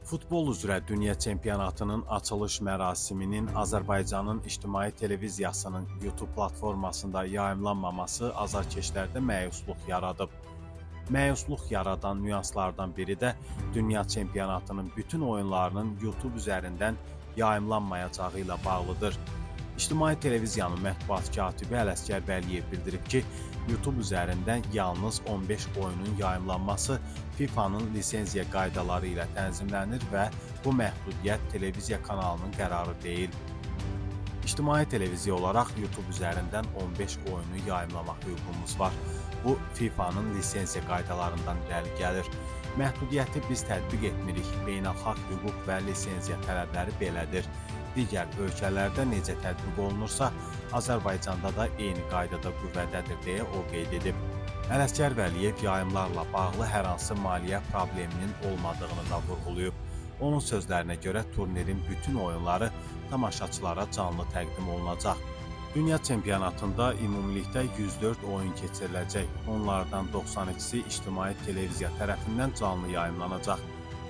Futbol üzrə dünya çempionatının açılış mərasiminin Azərbaycanın ictimai televiziyasının YouTube platformasında yayımlanmaması azarkeşlərdə məyusluq yaradıb. Məyusluq yaradan nüanslardan biri də dünya çempionatının bütün oyunlarının YouTube üzərindən yayımlanmayacağı ilə bağlıdır. İctimai televiziyanın mətbuat katibi Ələsgər Vəliyev bildirib ki, YouTube üzərindən yalnız 15 oyunun yayımlanması FIFA'nın lisenziya qaydaları ilə tənzimlənir və bu məhdudiyyət televiziya kanalının qərarı deyil. İctimai televiziya olaraq YouTube üzərindən 15 oyunu yayımlamaq hüququmuz var. Bu FIFA'nın lisenziya qaydalarından irəli gəlir. Məhdudiyyəti biz tətbiq etmirik. Beynəlxalq hüquq və lisenziya tələbləri belədir. Digər ölkələrdə necə tətbiq olunursa, Azərbaycanda da eyni qaydada qüvvədədir deyə o qeyd edib. Ələsgər Vəliyev yayımlarla bağlı hər hansı maliyyə probleminin olmadığını da vurğulayıb. Onun sözlərinə görə turnirin bütün oyunları tamaşaçılara canlı təqdim olunacaq. Dünya çempionatında ümumilikdə 104 oyun keçiriləcək. Onlardan 92-si ictimai televiziya tərəfindən canlı yayımlanacaq.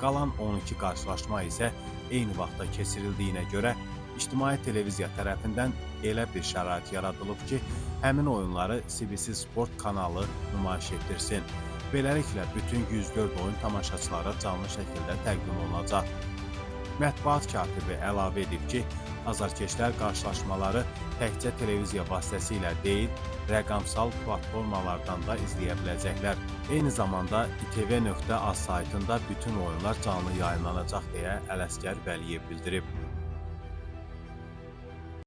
Qalan 12 qarşılaşma isə eyni vaxtda keçirildiyinə görə ictimai televiziya tərəfindən elə bir şərait yaradılıb ki, həmin oyunları CBC Sport kanalı nümayiş etdirsin. Beləliklə, bütün 104 oyun tamaşaçılara canlı şəkildə təqdim olunacaq. Mətbuat katibi əlavə edib ki, azarkeşlər qarşılaşmaları təkcə televiziya vasitəsilə deyil, rəqəmsal platformalardan da izləyə biləcəklər. Eyni zamanda itv.az saytında bütün oyunlar canlı yayınlanacaq deyə Ələsgər Vəliyev bildirib.